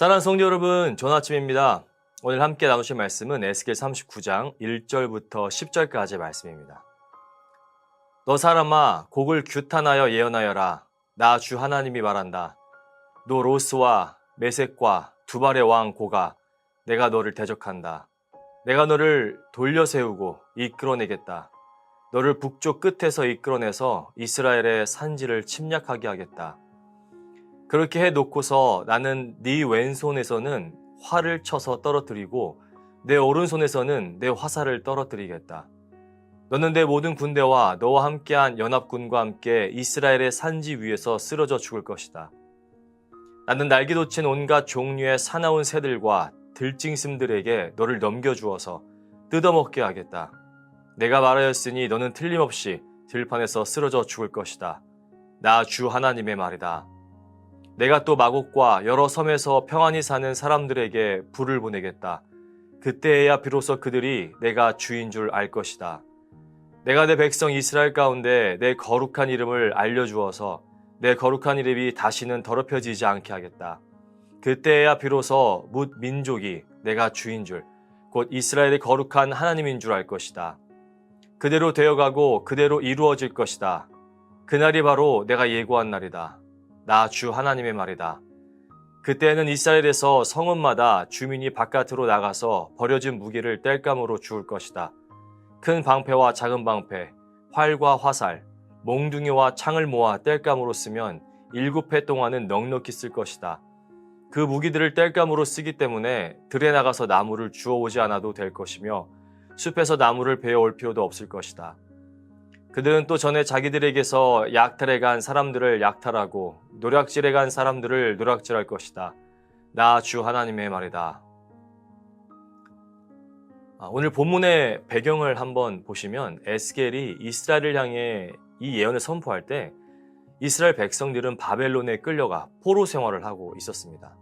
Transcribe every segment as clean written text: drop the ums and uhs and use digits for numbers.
사랑하는 성도 여러분, 좋은 아침입니다. 오늘 함께 나누실 말씀은 에스겔 39장 1절부터 10절까지의 말씀입니다. 너 사람아, 곡을 규탄하여 예언하여라. 나 주 하나님이 말한다. 너 로스와 메섹과 두발의 왕 고가, 내가 너를 대적한다. 내가 너를 돌려세우고 이끌어내겠다. 너를 북쪽 끝에서 이끌어내서 이스라엘의 산지를 침략하게 하겠다. 그렇게 해놓고서 나는 네 왼손에서는 활을 쳐서 떨어뜨리고 내 오른손에서는 내 화살을 떨어뜨리겠다. 너는 내 모든 군대와 너와 함께한 연합군과 함께 이스라엘의 산지 위에서 쓰러져 죽을 것이다. 나는 날개 돋친 온갖 종류의 사나운 새들과 들짐승들에게 너를 넘겨주어서 뜯어먹게 하겠다. 내가 말하였으니 너는 틀림없이 들판에서 쓰러져 죽을 것이다. 나 주 하나님의 말이다. 내가 또 마곡과 여러 섬에서 평안히 사는 사람들에게 불을 보내겠다. 그때에야 비로소 그들이 내가 주인 줄 알 것이다. 내가 내 백성 이스라엘 가운데 내 거룩한 이름을 알려주어서 내 거룩한 이름이 다시는 더럽혀지지 않게 하겠다. 그때에야 비로소 뭇 민족이 내가 주인 줄, 곧 이스라엘의 거룩한 하나님인 줄 알 것이다. 그대로 되어가고 그대로 이루어질 것이다. 그날이 바로 내가 예고한 날이다. 나 주 하나님의 말이다. 그때에는 이스라엘에서 성읍마다 주민이 바깥으로 나가서 버려진 무기를 땔감으로 주울 것이다. 큰 방패와 작은 방패, 활과 화살, 몽둥이와 창을 모아 땔감으로 쓰면 7해 동안은 넉넉히 쓸 것이다. 그 무기들을 땔감으로 쓰기 때문에 들에 나가서 나무를 주워오지 않아도 될 것이며 숲에서 나무를 베어올 필요도 없을 것이다. 그들은 또 전에 자기들에게서 약탈해 간 사람들을 약탈하고 노략질해 간 사람들을 노략질할 것이다. 나 주 하나님의 말이다. 오늘 본문의 배경을 한번 보시면 에스겔이 이스라엘을 향해 이 예언을 선포할 때 이스라엘 백성들은 바벨론에 끌려가 포로 생활을 하고 있었습니다.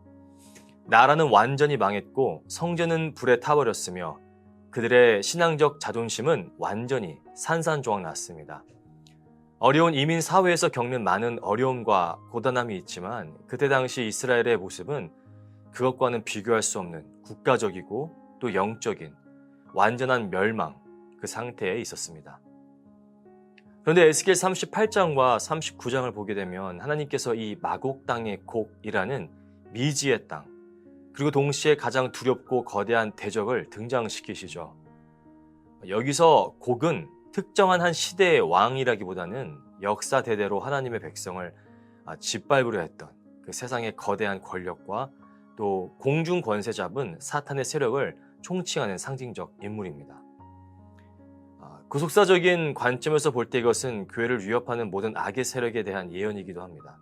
나라는 완전히 망했고 성전은 불에 타버렸으며 그들의 신앙적 자존심은 완전히 산산조각 났습니다. 어려운 이민 사회에서 겪는 많은 어려움과 고단함이 있지만 그때 당시 이스라엘의 모습은 그것과는 비교할 수 없는 국가적이고 또 영적인 완전한 멸망, 그 상태에 있었습니다. 그런데 에스겔 38장과 39장을 보게 되면 하나님께서 이 마곡 땅의 곡이라는 미지의 땅, 그리고 동시에 가장 두렵고 거대한 대적을 등장시키시죠. 여기서 곡은 특정한 한 시대의 왕이라기보다는 역사 대대로 하나님의 백성을 짓밟으려 했던 그 세상의 거대한 권력과 또 공중 권세 잡은 사탄의 세력을 총칭하는 상징적 인물입니다. 구속사적인 관점에서 볼 때 이것은 교회를 위협하는 모든 악의 세력에 대한 예언이기도 합니다.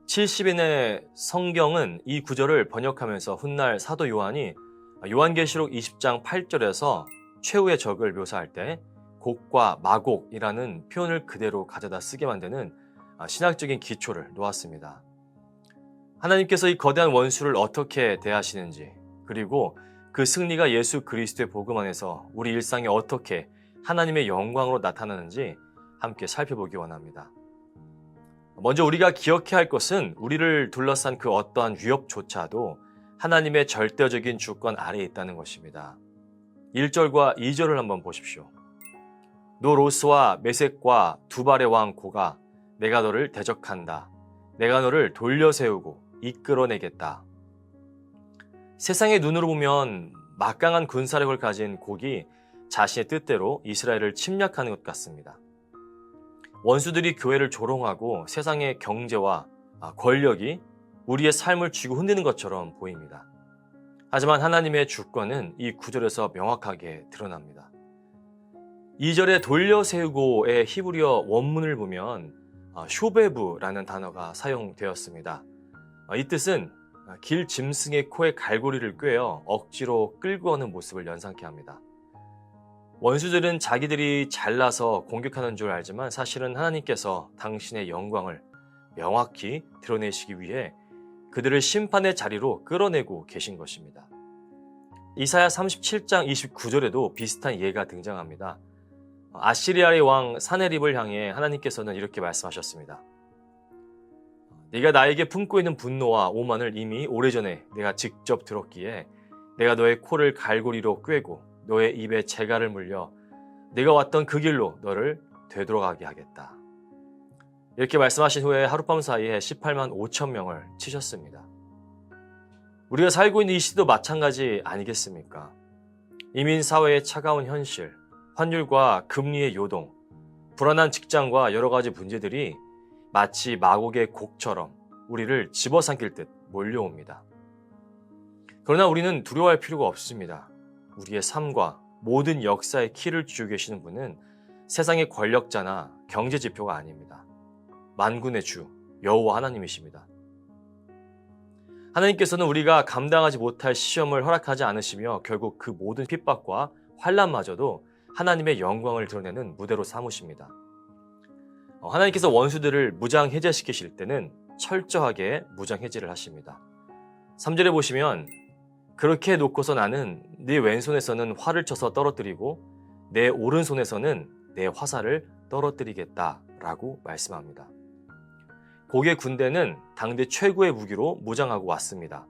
70인의 성경은 이 구절을 번역하면서 훗날 사도 요한이 요한계시록 20장 8절에서 최후의 적을 묘사할 때 곡과 마곡이라는 표현을 그대로 가져다 쓰게 만드는 신학적인 기초를 놓았습니다. 하나님께서 이 거대한 원수를 어떻게 대하시는지, 그리고 그 승리가 예수 그리스도의 복음 안에서 우리 일상에 어떻게 하나님의 영광으로 나타나는지 함께 살펴보기 원합니다. 먼저 우리가 기억해야 할 것은 우리를 둘러싼 그 어떠한 위협조차도 하나님의 절대적인 주권 아래에 있다는 것입니다. 1절과 2절을 한번 보십시오. 너 로스와 메섹과 두발의 왕 고가, 내가 너를 대적한다. 내가 너를 돌려세우고 이끌어내겠다. 세상의 눈으로 보면 막강한 군사력을 가진 곡이 자신의 뜻대로 이스라엘을 침략하는 것 같습니다. 원수들이 교회를 조롱하고 세상의 경제와 권력이 우리의 삶을 쥐고 흔드는 것처럼 보입니다. 하지만 하나님의 주권은 이 구절에서 명확하게 드러납니다. 2절에 돌려세우고의 히브리어 원문을 보면 쇼베브라는 단어가 사용되었습니다. 이 뜻은 길 짐승의 코에 갈고리를 꿰어 억지로 끌고 오는 모습을 연상케 합니다. 원수들은 자기들이 잘나서 공격하는 줄 알지만 사실은 하나님께서 당신의 영광을 명확히 드러내시기 위해 그들을 심판의 자리로 끌어내고 계신 것입니다. 이사야 37장 29절에도 비슷한 예가 등장합니다. 아시리아의 왕 사네립을 향해 하나님께서는 이렇게 말씀하셨습니다. 네가 나에게 품고 있는 분노와 오만을 이미 오래전에 내가 직접 들었기에 내가 너의 코를 갈고리로 꿰고 너의 입에 재갈을 물려 네가 왔던 그 길로 너를 되돌아가게 하겠다. 이렇게 말씀하신 후에 하룻밤 사이에 18만 5천 명을 치셨습니다. 우리가 살고 있는 이 시대도 마찬가지 아니겠습니까? 이민 사회의 차가운 현실, 환율과 금리의 요동, 불안한 직장과 여러 가지 문제들이 마치 마곡의 곡처럼 우리를 집어삼킬 듯 몰려옵니다. 그러나 우리는 두려워할 필요가 없습니다. 우리의 삶과 모든 역사의 키를 쥐고 계시는 분은 세상의 권력자나 경제 지표가 아닙니다. 만군의 주, 여호와 하나님이십니다. 하나님께서는 우리가 감당하지 못할 시험을 허락하지 않으시며 결국 그 모든 핍박과 환난마저도 하나님의 영광을 드러내는 무대로 삼으십니다. 하나님께서 원수들을 무장해제시키실 때는 철저하게 무장해제를 하십니다. 3절에 보시면 그렇게 놓고서 나는 네 왼손에서는 활을 쳐서 떨어뜨리고 내 오른손에서는 내 화살을 떨어뜨리겠다 라고 말씀합니다. 고개 군대는 당대 최고의 무기로 무장하고 왔습니다.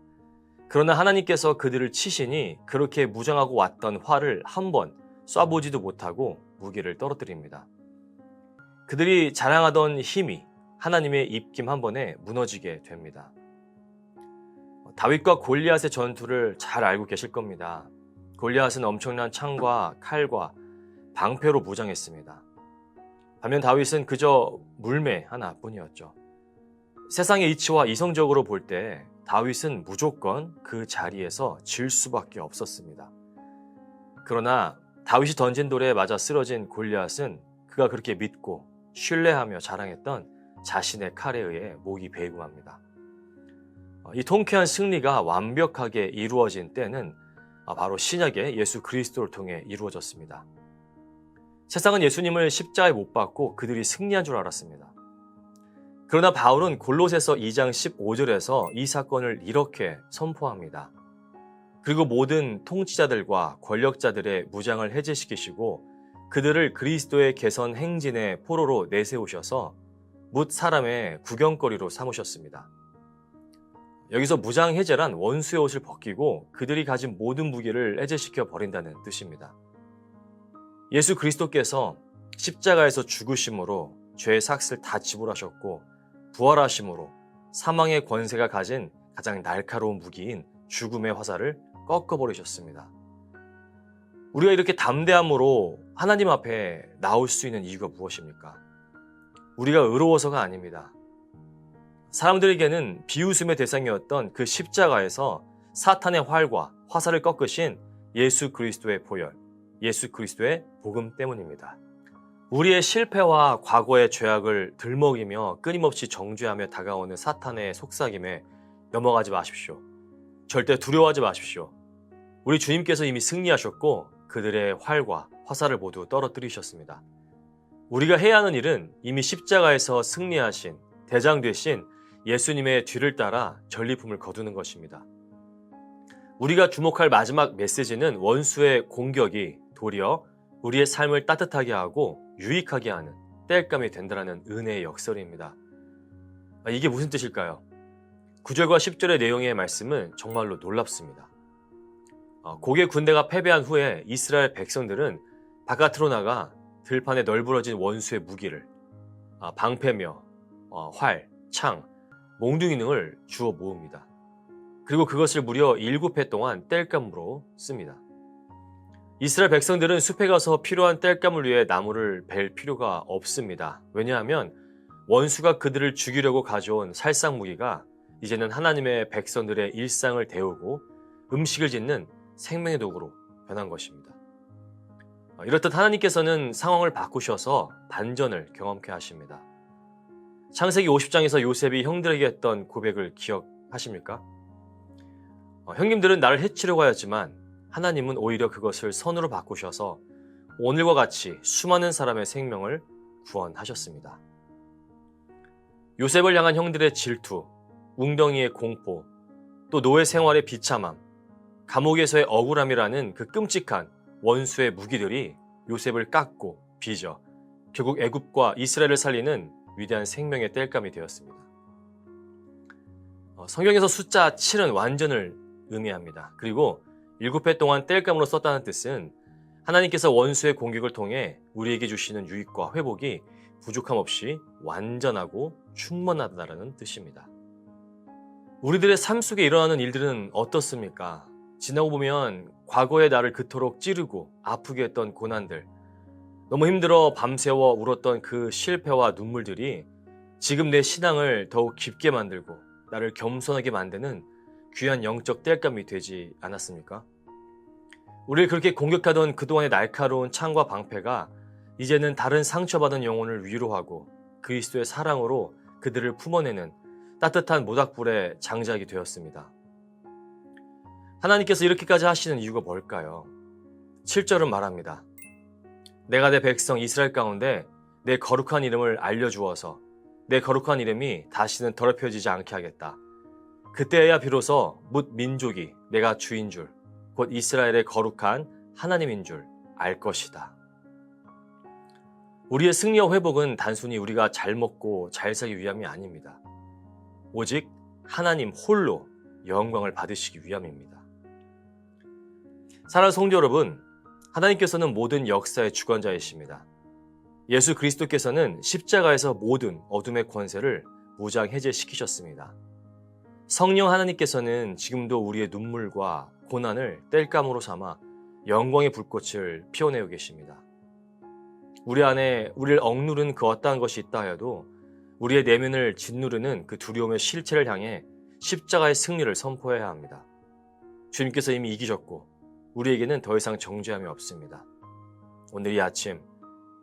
그러나 하나님께서 그들을 치시니 그렇게 무장하고 왔던 활을 한 번 쏴보지도 못하고 무기를 떨어뜨립니다. 그들이 자랑하던 힘이 하나님의 입김 한 번에 무너지게 됩니다. 다윗과 골리앗의 전투를 잘 알고 계실 겁니다. 골리앗은 엄청난 창과 칼과 방패로 무장했습니다. 반면 다윗은 그저 물매 하나뿐이었죠. 세상의 이치와 이성적으로 볼 때 다윗은 무조건 그 자리에서 질 수밖에 없었습니다. 그러나 다윗이 던진 돌에 맞아 쓰러진 골리앗은 그가 그렇게 믿고 신뢰하며 자랑했던 자신의 칼에 의해 목이 베이궁합니다. 이 통쾌한 승리가 완벽하게 이루어진 때는 바로 신약의 예수 그리스도를 통해 이루어졌습니다. 세상은 예수님을 십자가에 못 박고 그들이 승리한 줄 알았습니다. 그러나 바울은 골로새서 2장 15절에서 이 사건을 이렇게 선포합니다. 그리고 모든 통치자들과 권력자들의 무장을 해제시키시고 그들을 그리스도의 개선 행진의 포로로 내세우셔서 뭇 사람의 구경거리로 삼으셨습니다. 여기서 무장 해제란 원수의 옷을 벗기고 그들이 가진 모든 무기를 해제시켜 버린다는 뜻입니다. 예수 그리스도께서 십자가에서 죽으심으로 죄의 삭을 다 지불하셨고 부활하심으로 사망의 권세가 가진 가장 날카로운 무기인 죽음의 화살을 꺾어버리셨습니다. 우리가 이렇게 담대함으로 하나님 앞에 나올 수 있는 이유가 무엇입니까? 우리가 의로워서가 아닙니다. 사람들에게는 비웃음의 대상이었던 그 십자가에서 사탄의 활과 화살을 꺾으신 예수 그리스도의 보혈, 예수 그리스도의 복음 때문입니다. 우리의 실패와 과거의 죄악을 들먹이며 끊임없이 정죄하며 다가오는 사탄의 속삭임에 넘어가지 마십시오. 절대 두려워하지 마십시오. 우리 주님께서 이미 승리하셨고 그들의 활과 화살을 모두 떨어뜨리셨습니다. 우리가 해야 하는 일은 이미 십자가에서 승리하신 대장 되신 예수님의 뒤를 따라 전리품을 거두는 것입니다. 우리가 주목할 마지막 메시지는 원수의 공격이 도리어 우리의 삶을 따뜻하게 하고 유익하게 하는 땔감이 된다는 은혜의 역설입니다. 이게 무슨 뜻일까요? 9절과 10절의 내용의 말씀은 정말로 놀랍습니다. 고개 군대가 패배한 후에 이스라엘 백성들은 바깥으로 나가 들판에 널브러진 원수의 무기를 방패며 활, 창, 몽둥이 등을 주워 모읍니다. 그리고 그것을 무려 7해 동안 땔감으로 씁니다. 이스라엘 백성들은 숲에 가서 필요한 땔감을 위해 나무를 벨 필요가 없습니다. 왜냐하면 원수가 그들을 죽이려고 가져온 살상 무기가 이제는 하나님의 백성들의 일상을 데우고 음식을 짓는 생명의 도구로 변한 것입니다. 이렇듯 하나님께서는 상황을 바꾸셔서 반전을 경험케 하십니다. 창세기 50장에서 요셉이 형들에게 했던 고백을 기억하십니까? 형님들은 나를 해치려고 하였지만 하나님은 오히려 그것을 선으로 바꾸셔서 오늘과 같이 수많은 사람의 생명을 구원하셨습니다. 요셉을 향한 형들의 질투, 웅덩이의 공포, 또 노예 생활의 비참함, 감옥에서의 억울함이라는 그 끔찍한 원수의 무기들이 요셉을 깎고 빚어 결국 애굽과 이스라엘을 살리는 위대한 생명의 땔감이 되었습니다. 성경에서 숫자 7은 완전을 의미합니다. 그리고 7회 동안 땔감으로 썼다는 뜻은 하나님께서 원수의 공격을 통해 우리에게 주시는 유익과 회복이 부족함 없이 완전하고 충만하다는 뜻입니다. 우리들의 삶 속에 일어나는 일들은 어떻습니까? 지나고 보면 과거의 나를 그토록 찌르고 아프게 했던 고난들, 너무 힘들어 밤새워 울었던 그 실패와 눈물들이 지금 내 신앙을 더욱 깊게 만들고 나를 겸손하게 만드는 귀한 영적 땔감이 되지 않았습니까? 우리를 그렇게 공격하던 그동안의 날카로운 창과 방패가 이제는 다른 상처받은 영혼을 위로하고 그리스도의 사랑으로 그들을 품어내는 따뜻한 모닥불의 장작이 되었습니다. 하나님께서 이렇게까지 하시는 이유가 뭘까요? 7절은 말합니다. 내가 내 백성 이스라엘 가운데 내 거룩한 이름을 알려주어서 내 거룩한 이름이 다시는 더럽혀지지 않게 하겠다. 그때야 비로소 뭇 민족이 내가 주인 줄, 곧 이스라엘의 거룩한 하나님인 줄 알 것이다. 우리의 승리와 회복은 단순히 우리가 잘 먹고 잘 살기 위함이 아닙니다. 오직 하나님 홀로 영광을 받으시기 위함입니다. 사랑하는 성도 여러분, 하나님께서는 모든 역사의 주관자이십니다. 예수 그리스도께서는 십자가에서 모든 어둠의 권세를 무장 해제시키셨습니다. 성령 하나님께서는 지금도 우리의 눈물과 고난을 땔감으로 삼아 영광의 불꽃을 피워내고 계십니다. 우리 안에 우리를 억누른 그 어떠한 것이 있다 하여도 우리의 내면을 짓누르는 그 두려움의 실체를 향해 십자가의 승리를 선포해야 합니다. 주님께서 이미 이기셨고 우리에게는 더 이상 정죄함이 없습니다. 오늘 이 아침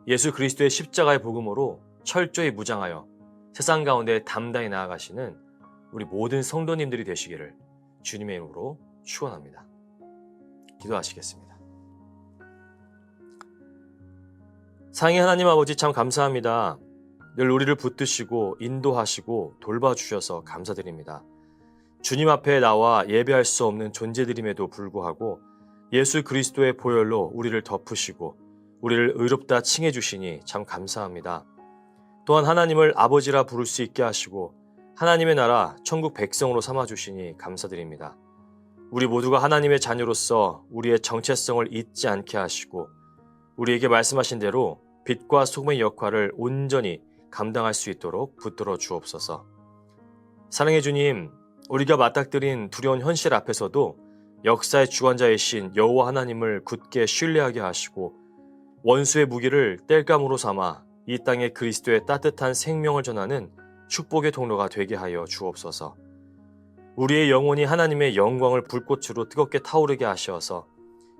예수 그리스도의 십자가의 복음으로 철저히 무장하여 세상 가운데 담대히 나아가시는 우리 모든 성도님들이 되시기를 주님의 이름으로 축원합니다. 기도하시겠습니다. 사랑의 하나님 아버지 참 감사합니다. 늘 우리를 붙드시고 인도하시고 돌봐주셔서 감사드립니다. 주님 앞에 나와 예배할 수 없는 존재들임에도 불구하고 예수 그리스도의 보혈로 우리를 덮으시고 우리를 의롭다 칭해 주시니 참 감사합니다. 또한 하나님을 아버지라 부를 수 있게 하시고 하나님의 나라 천국 백성으로 삼아 주시니 감사드립니다. 우리 모두가 하나님의 자녀로서 우리의 정체성을 잊지 않게 하시고 우리에게 말씀하신 대로 빛과 소금의 역할을 온전히 감당할 수 있도록 붙들어 주옵소서. 사랑의 주님, 우리가 맞닥뜨린 두려운 현실 앞에서도 역사의 주관자이신 여호와 하나님을 굳게 신뢰하게 하시고 원수의 무기를 땔감으로 삼아 이 땅에 그리스도의 따뜻한 생명을 전하는 축복의 통로가 되게 하여 주옵소서. 우리의 영혼이 하나님의 영광을 불꽃으로 뜨겁게 타오르게 하셔서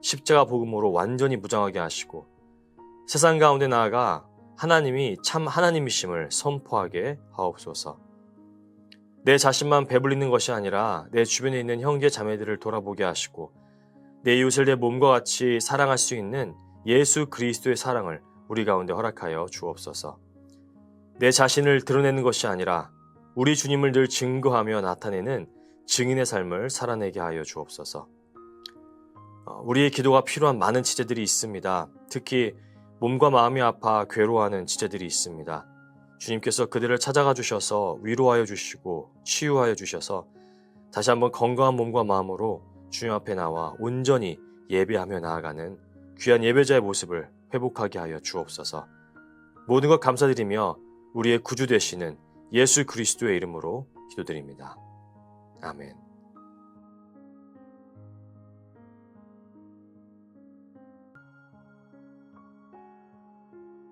십자가 복음으로 완전히 무장하게 하시고 세상 가운데 나아가 하나님이 참 하나님이심을 선포하게 하옵소서. 내 자신만 배불리는 것이 아니라 내 주변에 있는 형제 자매들을 돌아보게 하시고 내 이웃을 내 몸과 같이 사랑할 수 있는 예수 그리스도의 사랑을 우리 가운데 허락하여 주옵소서. 내 자신을 드러내는 것이 아니라 우리 주님을 늘 증거하며 나타내는 증인의 삶을 살아내게 하여 주옵소서. 우리의 기도가 필요한 많은 지체들이 있습니다. 특히 몸과 마음이 아파 괴로워하는 지체들이 있습니다. 주님께서 그들을 찾아가 주셔서 위로하여 주시고 치유하여 주셔서 다시 한번 건강한 몸과 마음으로 주님 앞에 나와 온전히 예배하며 나아가는 귀한 예배자의 모습을 회복하게 하여 주옵소서. 모든 것 감사드리며 우리의 구주 되시는 예수 그리스도의 이름으로 기도드립니다. 아멘.